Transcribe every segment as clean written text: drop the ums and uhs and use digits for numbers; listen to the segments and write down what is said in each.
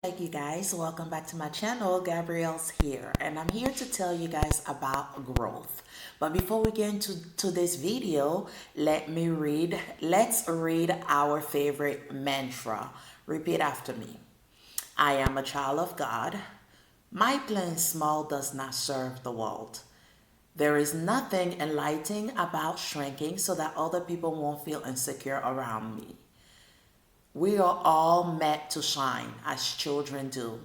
Thank you guys. Welcome back to my channel. Gabrielle's here, and I'm here to tell you guys about growth. But before we get into this video, let's read our favorite mantra. Repeat after me. I am a child of God. My playing small does not serve the world. There is nothing enlightening about shrinking so that other people won't feel insecure around me. We are all meant to shine as children do.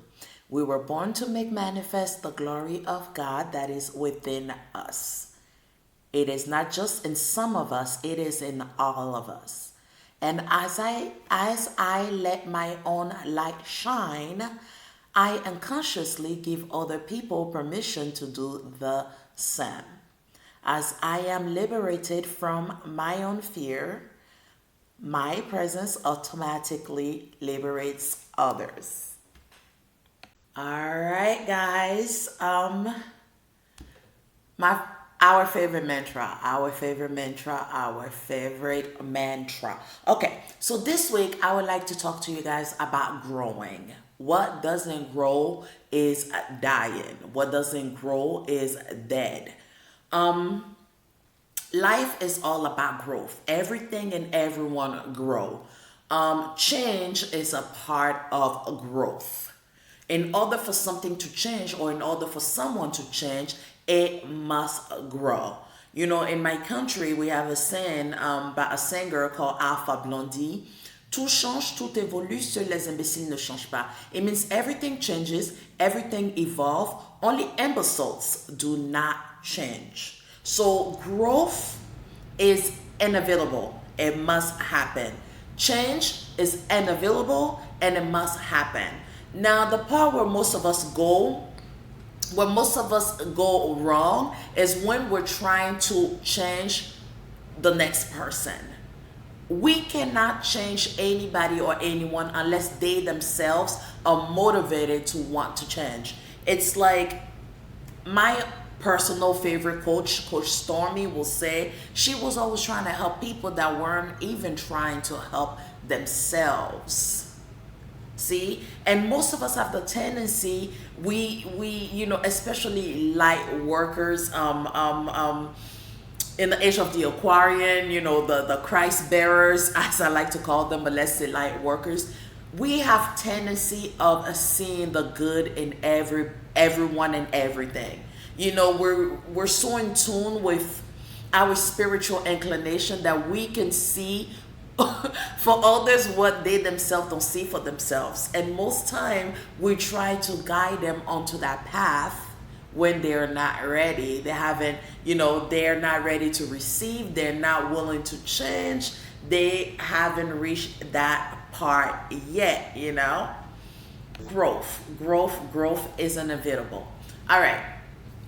We were born to make manifest the glory of God that is within us. It is not just in some of us, it is in all of us. And as I let my own light shine, I unconsciously give other people permission to do the same. As I am liberated from my own fear, my presence automatically liberates others. All right, guys. My our favorite mantra, our favorite mantra, our favorite mantra. Okay, so this week I would like to talk to you guys about growing. What doesn't grow is dying. What doesn't grow is dead. Life is all about growth. Everything and everyone grow. Change is a part of growth. In order for something to change or in order for someone to change, it must grow. You know, in my country, we have a saying by a singer called Alpha Blondie. Tout change, tout évolue, seuls les imbéciles ne changent pas. It means everything changes, everything evolves, only imbeciles do not change. So growth is inevitable. It must happen. Change is inevitable and it must happen. Now, the part where most of us go wrong is when we're trying to change the next person. We cannot change anybody or anyone unless they themselves are motivated to want to change. It's like my personal favorite Coach Stormy will say she was always trying to help people that weren't even trying to help themselves. See, and most of us have the tendency, especially light workers, in the age of the Aquarian, the Christ bearers, as I like to call them, but let's say light workers. We have tendency of seeing the good in everyone and everything. We're so in tune with our spiritual inclination that we can see for others what they themselves don't see for themselves. And most time we try to guide them onto that path when they're not ready. They haven't, they're not ready to receive. They're not willing to change. They haven't reached that part yet. Growth is inevitable. All right.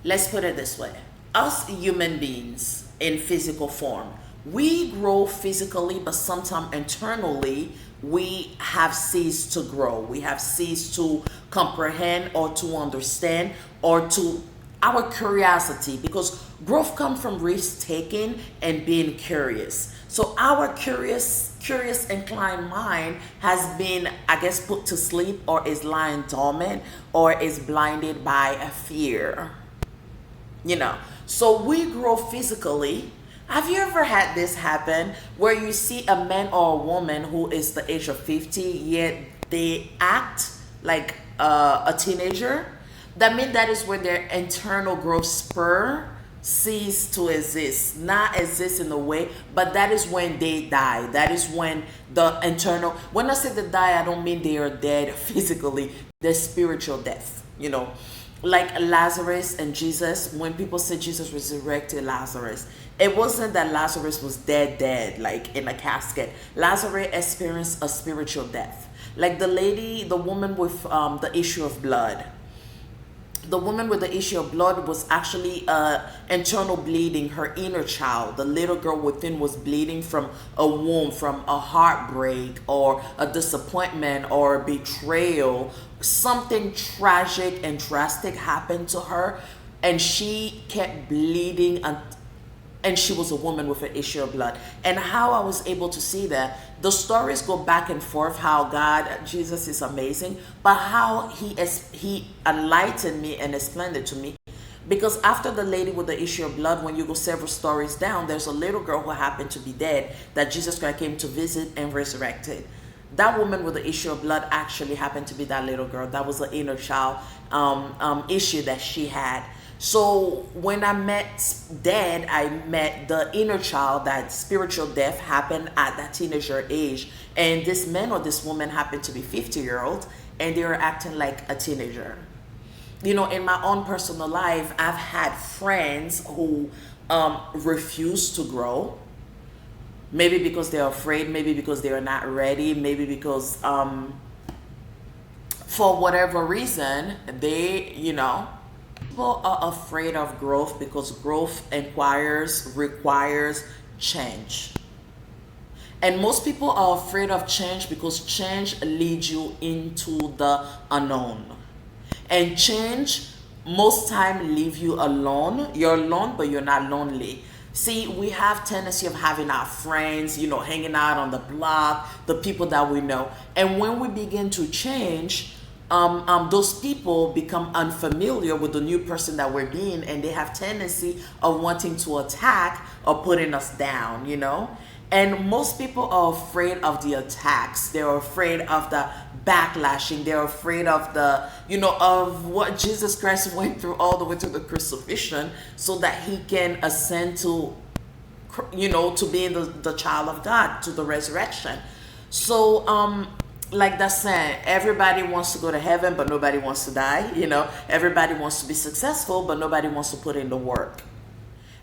Let's put it this way. Us human beings in physical form, we grow physically, but sometimes internally, we have ceased to grow. We have ceased to comprehend or to understand or to our curiosity, because growth comes from risk taking and being curious. So our curious inclined mind has been, I guess, put to sleep or is lying dormant or is blinded by a fear. So we grow physically. Have you ever had this happen where you see a man or a woman who is the age of 50, yet they act like a teenager? That means that is where their internal growth spur cease to exist. Not exist in a way, but that is when they die. That is when when I say they die, I don't mean they are dead physically. They're spiritual death, like Lazarus and Jesus. When people say Jesus resurrected Lazarus, it wasn't that Lazarus was dead, like in a casket. Lazarus experienced a spiritual death. Like the woman with the issue of blood. The woman with the issue of blood was actually internal bleeding. Her inner child, the little girl within, was bleeding from a wound, from a heartbreak or a disappointment or a betrayal. Something tragic and drastic happened to her, and she kept bleeding and she was a woman with an issue of blood. And how I was able to see that, the stories go back and forth, how God, Jesus is amazing, but how he enlightened me and explained it to me. Because after the lady with the issue of blood, when you go several stories down, there's a little girl who happened to be dead that Jesus Christ came to visit and resurrected. That woman with the issue of blood actually happened to be that little girl. That was an inner child issue that she had. So when I met Dad, I met the inner child. That spiritual death happened at that teenager age. And this man or this woman happened to be 50-year-old, and they were acting like a teenager. You know, in my own personal life, I've had friends who refuse to grow. Maybe because they're afraid, maybe because they're not ready, maybe because for whatever reason, people are afraid of growth because growth requires change. And most people are afraid of change because change leads you into the unknown. And change most time leave you alone. You're alone, but you're not lonely. See, we have tendency of having our friends, hanging out on the block, the people that we know. And when we begin to change, those people become unfamiliar with the new person that we're being, and they have tendency of wanting to attack or putting us down, And most people are afraid of the attacks. They're afraid of the backlashing. They're afraid of of what Jesus Christ went through all the way to the crucifixion so that he can ascend to, to being the child of God, to the resurrection. So, like that saying, everybody wants to go to heaven, but nobody wants to die. Everybody wants to be successful, but nobody wants to put in the work.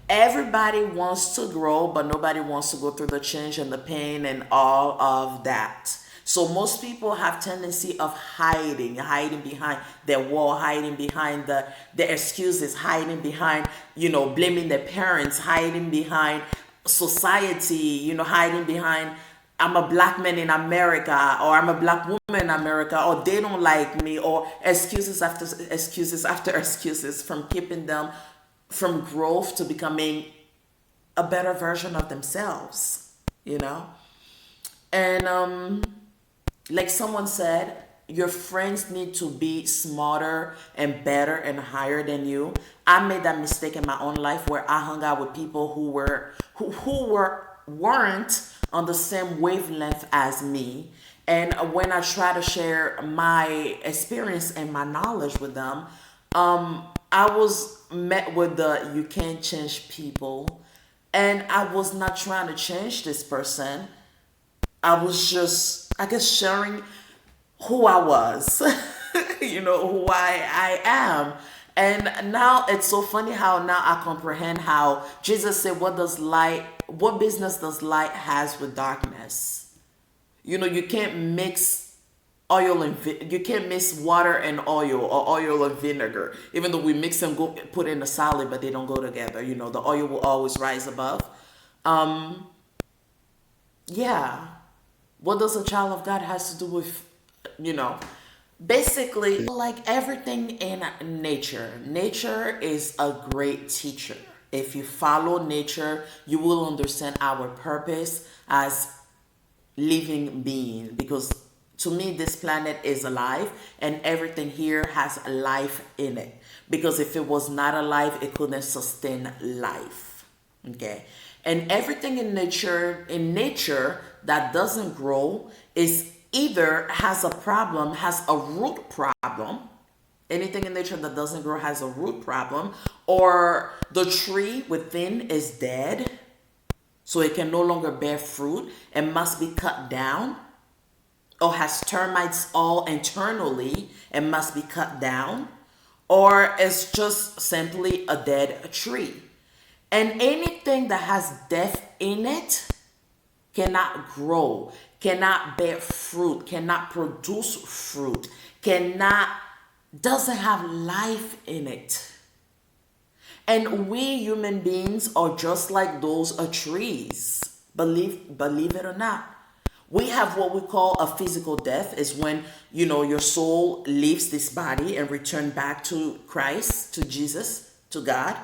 Everybody wants to grow, but nobody wants to go through the change and the pain and all of that. So most people have tendency of hiding behind their wall, hiding behind the excuses, hiding behind, blaming their parents, hiding behind society, hiding behind, I'm a black man in America, or I'm a black woman in America, or they don't like me, or excuses after excuses after excuses from keeping them from growth to becoming a better version of themselves, And like someone said, your friends need to be smarter and better and higher than you. I made that mistake in my own life where I hung out with people who weren't on the same wavelength as me. And when I try to share my experience and my knowledge with them, I was met with the you can't change people. And I was not trying to change this person. I was just, sharing who I was, who I am. And now it's so funny how now I comprehend how Jesus said, what business does light has with darkness? You can't mix you can't mix water and oil, or oil and vinegar. Even though we mix them, put in a salad, but they don't go together. The oil will always rise above. Yeah. What does a child of God has to do with, basically, like everything in nature is a great teacher. If you follow nature, you will understand our purpose as living being, because to me, this planet is alive and everything here has life in it. Because if it was not alive, it couldn't sustain life. Okay. And everything in nature that doesn't grow is either has a root problem. Anything in nature that doesn't grow has a root problem, or the tree within is dead, so it can no longer bear fruit and must be cut down, or has termites all internally and must be cut down, or it's just simply a dead tree. And anything that has death in it cannot grow, cannot bear fruit, cannot produce fruit, doesn't have life in it. And we human beings are just like those trees, believe it or not. We have what we call a physical death, is when, your soul leaves this body and return back to Christ, to Jesus, to God.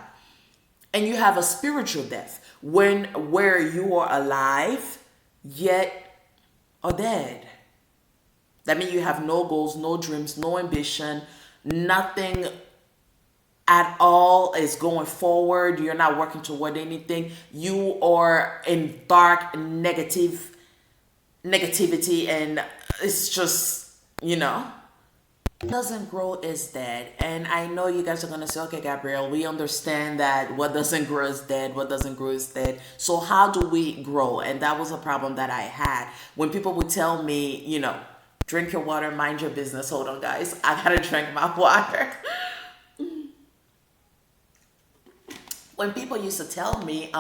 And you have a spiritual death, when where you are alive yet are dead. That means you have no goals, no dreams, no ambition, nothing at all is going forward. You're not working toward anything. You are in dark negativity, and it's just, doesn't grow is dead. And I know you guys are gonna say, okay, Gabrielle, we understand that what doesn't grow is dead, what doesn't grow is dead. So how do we grow? And that was a problem that I had when people would tell me, drink your water, mind your business. Hold on, guys, I gotta drink my water. When people used to tell me,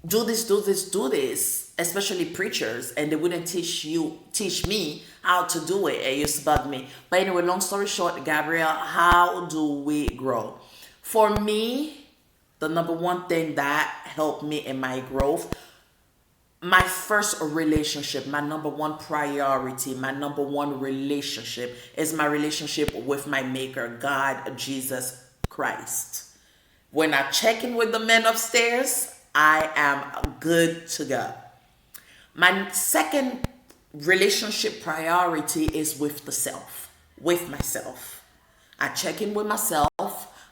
do this, do this, do this, especially preachers, and they wouldn't teach me how to do it. It used to bug me. But anyway, long story short, Gabrielle, how do we grow? For me, the number one thing that helped me in my growth, my first relationship, my number one priority, my number one relationship is my relationship with my maker, God, Jesus Christ. When I check in with the men upstairs, I am good to go. My second relationship priority is with the self, with myself. I check in with myself.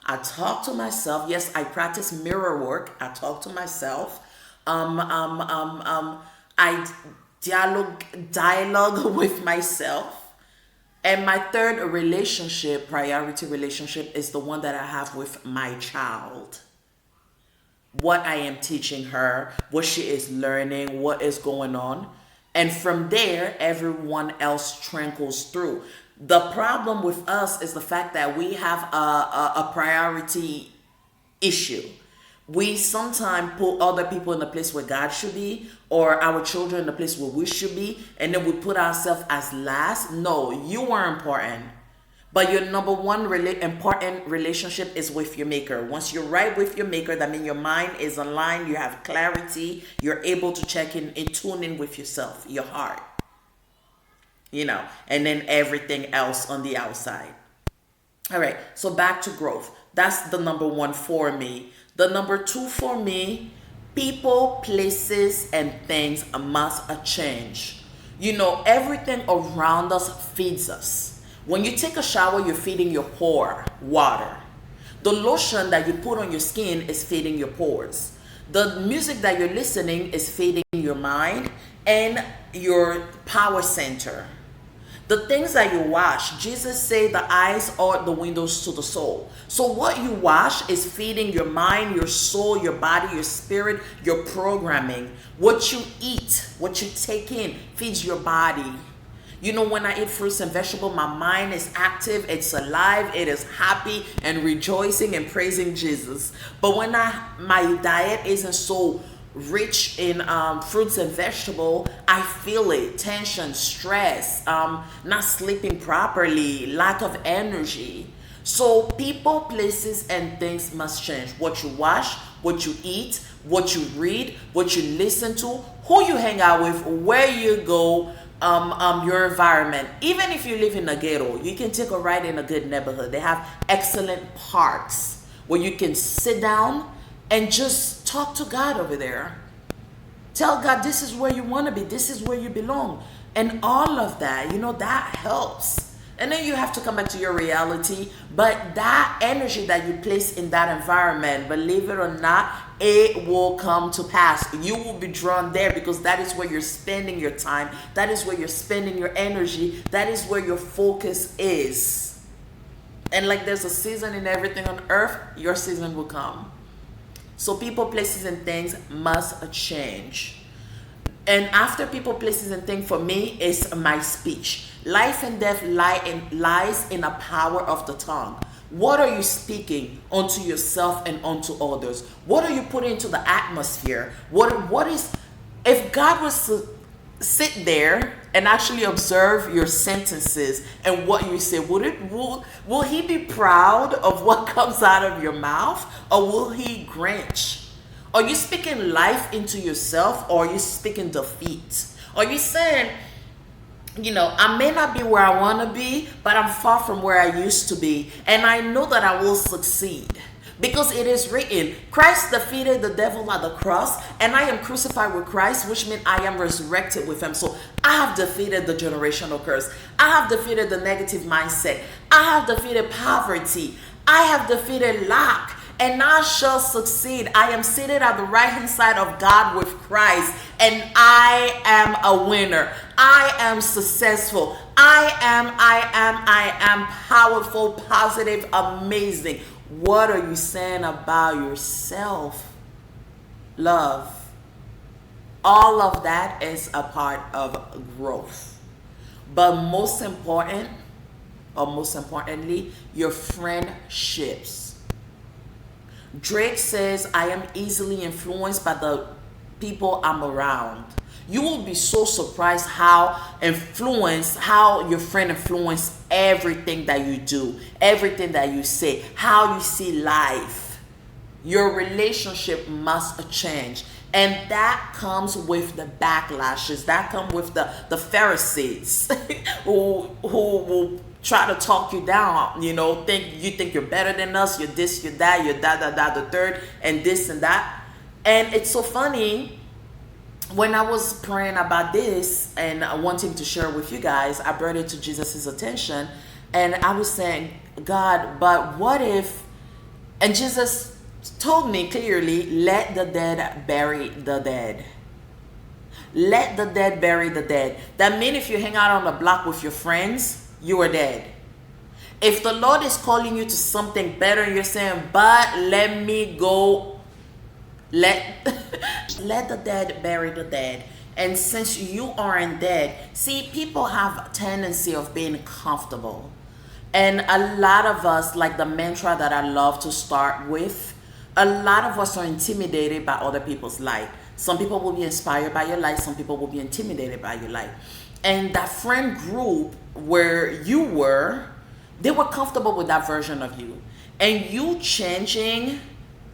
I talk to myself. Yes, I practice mirror work. I talk to myself. I dialogue with myself. And my third priority relationship, is the one that I have with my child. What I am teaching her, what she is learning, what is going on. And from there, everyone else trickles through. The problem with us is the fact that we have a priority issue. We sometimes put other people in the place where God should be, or our children in the place where we should be, and then we put ourselves as last. No, you are important. But your number one important relationship is with your maker. Once you're right with your maker, that means your mind is aligned, you have clarity, you're able to check in and tune in with yourself, your heart. And then everything else on the outside. All right, so back to growth. That's the number one for me. The number two for me, people, places, and things must change. Everything around us feeds us. When you take a shower, you're feeding your pore water. The lotion that you put on your skin is feeding your pores. The music that you're listening is feeding your mind and your power center. The things that you wash, Jesus said the eyes are the windows to the soul. So what you wash is feeding your mind, your soul, your body, your spirit, your programming. What you eat, what you take in, feeds your body. When I eat fruits and vegetables, my mind is active, it's alive, it is happy and rejoicing and praising Jesus. But when my diet isn't so rich in fruits and vegetables, I feel it, tension, stress, not sleeping properly, lack of energy. So people, places, and things must change. What you watch, what you eat, what you read, what you listen to, who you hang out with, where you go, your environment. Even if you live in a ghetto, you can take a ride in a good neighborhood. They have excellent parks where you can sit down and just talk to God over there. Tell God, this is where you want to be. This is where you belong. And all of that, that helps. And then you have to come back to your reality. But that energy that you place in that environment, believe it or not, it will come to pass. You will be drawn there because that is where you're spending your time. That is where you're spending your energy. That is where your focus is. And like there's a season in everything on earth, your season will come. So people, places, and things must change. And after people, places, and things, for me, is my speech. Life and death lies in the power of the tongue. What are you speaking unto yourself and unto others? What are you putting into the atmosphere? What is, if God was to sit there and actually observe your sentences and what you say, will he be proud of what comes out of your mouth, or will he grinch? Are you speaking life into yourself, or are you speaking defeat? Are you saying, I may not be where I want to be, but I'm far from where I used to be, and I know that I will succeed? Because it is written, Christ defeated the devil at the cross, and I am crucified with Christ, which means I am resurrected with him. So I have defeated the generational curse. I have defeated the negative mindset. I have defeated poverty. I have defeated lack. And I shall succeed. I am seated at the right hand side of God with Christ, and I am a winner. I am successful. I am powerful, positive, amazing. What are you saying about yourself? Love. All of that is a part of growth. But most importantly, your friendships. Drake says, I am easily influenced by the people I'm around. You will be so surprised how your friend influence everything that you do, everything that you say, how you see life. Your relationship must change. And that comes with the backlashes. That comes with the Pharisees who will try to talk you down, think you're better than us, you're this, you're that, you're that, the third, and this and that. And it's so funny, when I was praying about this and wanting to share with you guys, I brought it to Jesus' attention, and I was saying, God, but what if, and Jesus told me clearly, let the dead bury the dead. Let the dead bury the dead. That means if you hang out on the block with your friends, you are dead. If the Lord is calling you to something better and you're saying, but let me go, let the dead bury the dead. And since you aren't dead, see, people have a tendency of being comfortable. And a lot of us, like the mantra that I love to start with, a lot of us are intimidated by other people's light. Some people will be inspired by your light. Some people will be intimidated by your light. And that friend group where you were, they were comfortable with that version of you. And you changing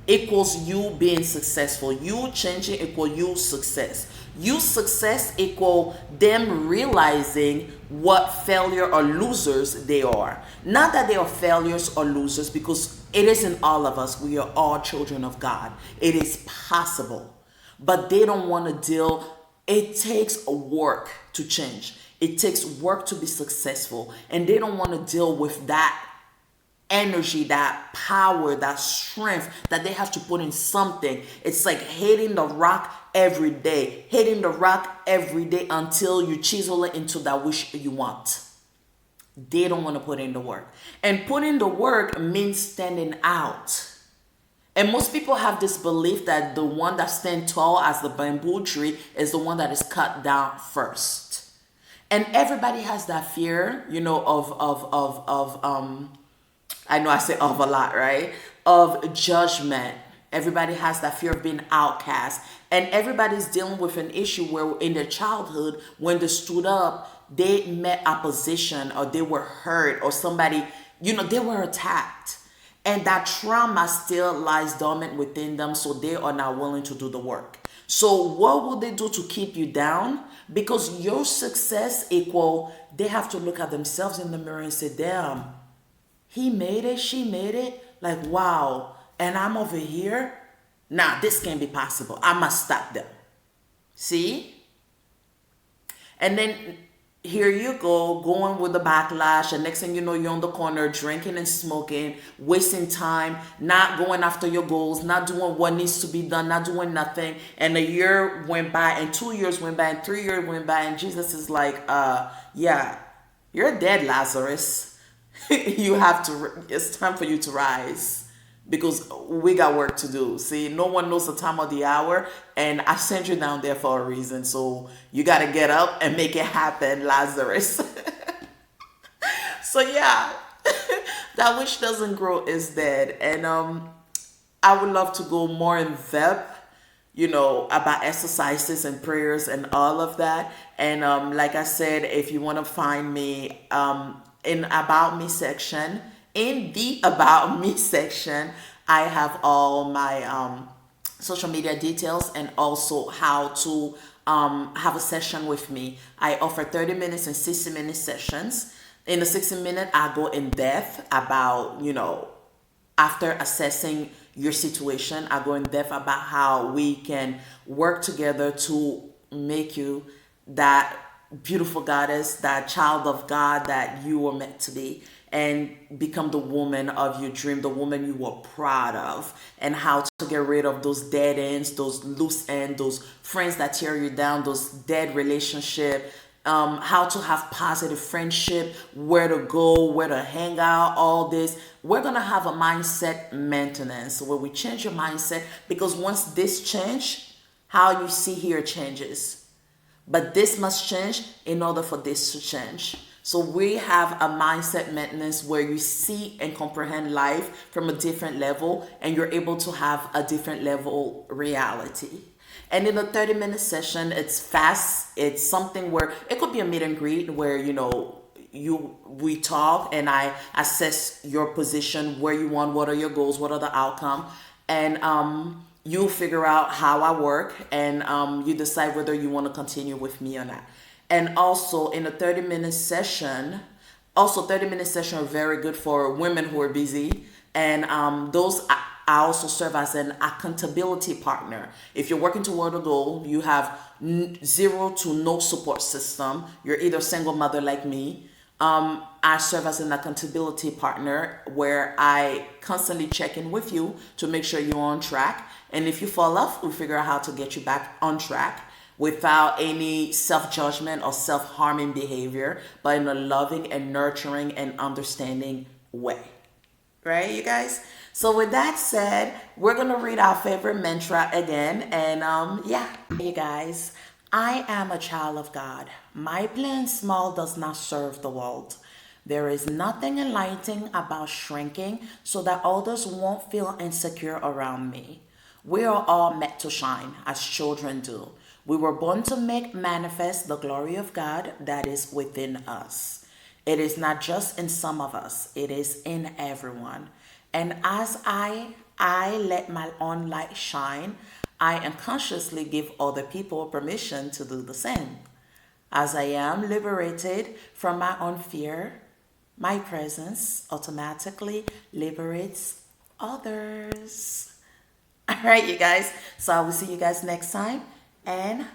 equals you being successful. You changing equal you success. You success equal them realizing what failure or losers they are. Not that they are failures or losers, because it isn't all of us. We are all children of God. It is possible. But they don't want to deal. It takes work to change. It takes work to be successful. And they don't want to deal with that energy, that power, that strength that they have to put in something. It's like hitting the rock every day. Hitting the rock every day until you chisel it into that wish you want. They don't want to put in the work. And putting the work means standing out. And most people have this belief that the one that stands tall as the bamboo tree is the one that is cut down first. And everybody has that fear, I know I say of a lot, right? Of judgment. Everybody has that fear of being outcast. And everybody's dealing with an issue where in their childhood, when they stood up, they met opposition, or they were hurt, or somebody, they were attacked. And that trauma still lies dormant within them, so they are not willing to do the work. So what will they do to keep you down? Because your success equal, they have to look at themselves in the mirror and say, damn, he made it, she made it. Like, wow. And I'm over here. Nah, this can't be possible. I must stop them. See? And then here you go, going with the backlash, and next thing you know, you're on the corner drinking and smoking, wasting time, not going after your goals, not doing what needs to be done, not doing nothing. And a year went by, and 2 years went by, and 3 years went by, and Jesus is like, yeah, you're dead, Lazarus. It's time for you to rise. Because we got work to do. See, no one knows the time or the hour, and I sent you down there for a reason. So you got to get up and make it happen, Lazarus. So yeah, that which doesn't grow is dead. And I would love to go more in depth, about exercises and prayers and all of that. And like I said, if you want to find me in About Me section, in the About Me section, I have all my social media details, and also how to have a session with me. I offer 30 minutes and 60-minute sessions. In the 60-minute, I go in depth about, after assessing your situation. I go in depth about how we can work together to make you that beautiful goddess, that child of God that you were meant to be, and become the woman of your dream, the woman you were proud of, and how to get rid of those dead ends, those loose ends, those friends that tear you down, those dead relationship, how to have positive friendship, where to go, where to hang out, all this. We're gonna have a mindset maintenance where we change your mindset, because once this change, how you see here changes. But this must change in order for this to change. So we have a mindset maintenance where you see and comprehend life from a different level, and you're able to have a different level reality. And in a 30-minute session, it's fast. It's something where it could be a meet and greet where, we talk and I assess your position, where you want, what are your goals, what are the outcome, and you figure out how I work, and you decide whether you want to continue with me or not. And also in a 30-minute session, 30-minute session are very good for women who are busy, and those I also serve as an accountability partner. If you're working toward a goal, you have zero to no support system, you're either single mother like me, I serve as an accountability partner where I constantly check in with you to make sure you're on track. And if you fall off, we figure out how to get you back on track without any self-judgment or self-harming behavior, but in a loving and nurturing and understanding way. Right, you guys? So with that said, we're going to read our favorite mantra again. And yeah, you guys, I am a child of God. My playing small does not serve the world. There is nothing enlightening about shrinking so that others won't feel insecure around me. We are all meant to shine as children do. We were born to make manifest the glory of God that is within us. It is not just in some of us, it is in everyone. And as I let my own light shine, I unconsciously give other people permission to do the same. As I am liberated from my own fear, my presence automatically liberates others. All right, you guys. So I will see you guys next time, and